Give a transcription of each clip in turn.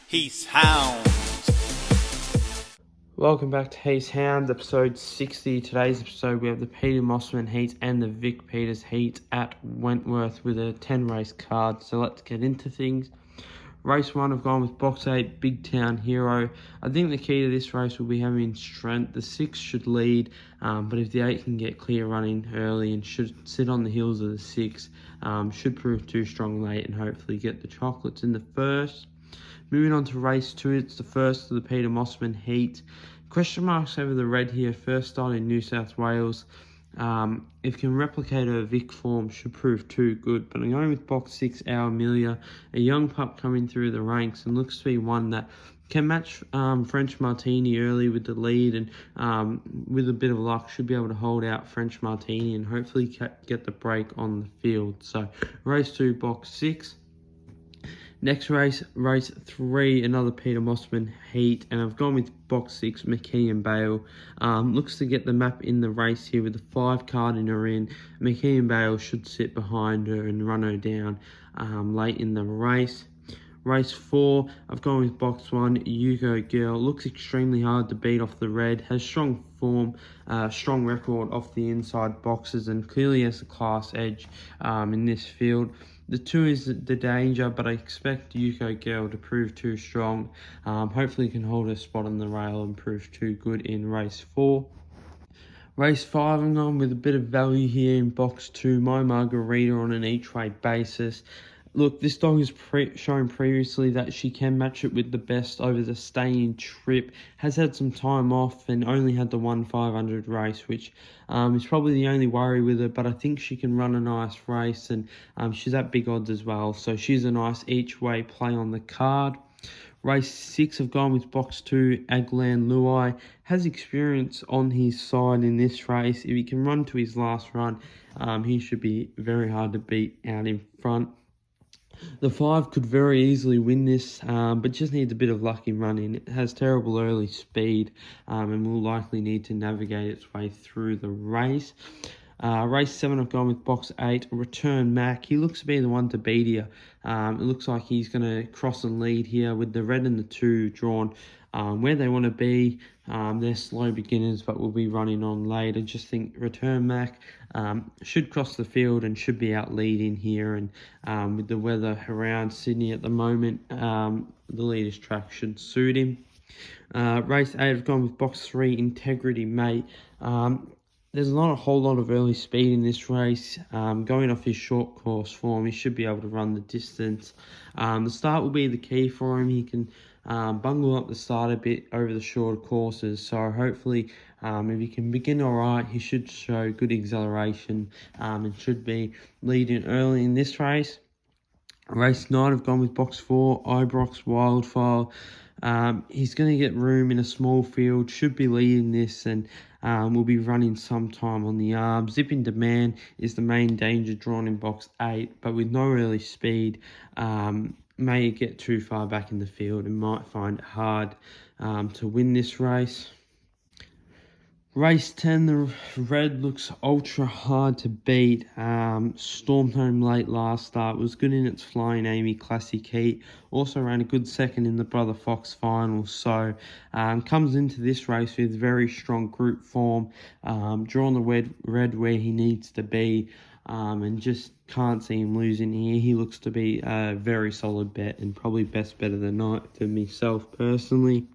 Heath, Hounds. Welcome back to Heath, Hounds, episode 60. Today's episode we have the Peter Mossman Heat and the Vic Peters Heat at Wentworth with a 10 race card. So let's get into things. Race 1, I've gone with box 8, Big Town Hero. I think the key to this race will be having strength. The 6 should lead, but if the 8 can get clear running early and should sit on the heels of the 6, should prove too strong late and hopefully get the chocolates in the first. Moving on to race 2, it's the first of the Peter Mossman Heat. Question marks over the red here, first start in New South Wales. If can replicate her Vic form, should prove too good. But I'm going with box 6, Our Amelia, a young pup coming through the ranks and looks to be one that can match French Martini early with the lead, and with a bit of luck should be able to hold out French Martini and hopefully get the break on the field. So race 2, box 6. Next race, race 3, another Peter Mossman Heat, and I've gone with box 6, McKee and Bale. Looks to get the map in the race here with the 5 card in her in. McKee and Bale should sit behind her and run her down late in the race. Race 4, I've gone with box 1, Yugo Girl. Looks extremely hard to beat off the red, has strong form, strong record off the inside boxes, and clearly has a class edge in this field. The 2 is the danger, but I expect Yuko Girl to prove too strong. Hopefully can hold her spot on the rail and prove too good in race 4. Race 5, I'm going with a bit of value here in box 2, My Margarita on an each way basis. Look, this dog has shown previously that she can match it with the best over the stay-in trip. Has had some time off and only had the 1/500 race, which is probably the only worry with her. But I think she can run a nice race, and she's at big odds as well. So she's a nice each-way play on the card. Race 6, I've gone with box 2, Aglan Luai. Has experience on his side in this race. If he can run to his last run, he should be very hard to beat out in front. The 5 could very easily win this, but just needs a bit of luck in running. It has terrible early speed, and will likely need to navigate its way through the race. Race 7, I've gone with box 8, Return Mac. He looks to be the one to beat here. It looks like he's going to cross and lead here with the red and the 2 drawn where they want to be. They're slow beginners, but will be running on late. I just think Return Mac should cross the field and should be out leading here. And with the weather around Sydney at the moment, the leaders track should suit him. Race 8, I've gone with box 3, Integrity Mate. There's not a whole lot of early speed in this race. Going off his short course form, he should be able to run the distance. The start will be the key for him. He can bungle up the start a bit over the shorter courses. So hopefully, if he can begin all right, he should show good acceleration and should be leading early in this race. Race 9, I've gone with box 4, Ibrox Wildfire. He's going to get room in a small field, should be leading this, and will be running sometime on the arm. Zipping Demand is the main danger drawn in box 8, but with no early speed, may get too far back in the field and might find it hard to win this race. Race 10, the red looks ultra hard to beat. Stormed home late last start, was good in its Flying Amy Classic Heat. Also ran a good second in the Brother Fox final. So comes into this race with very strong group form. Drawn the red where he needs to be. And just can't see him losing here. He looks to be a very solid bet and probably best bet of the night for myself personally.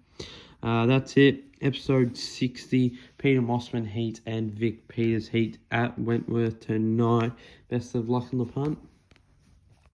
That's it. Episode 60, Peter Mossman Heat and Vic Peters Heat at Wentworth tonight. Best of luck on the punt.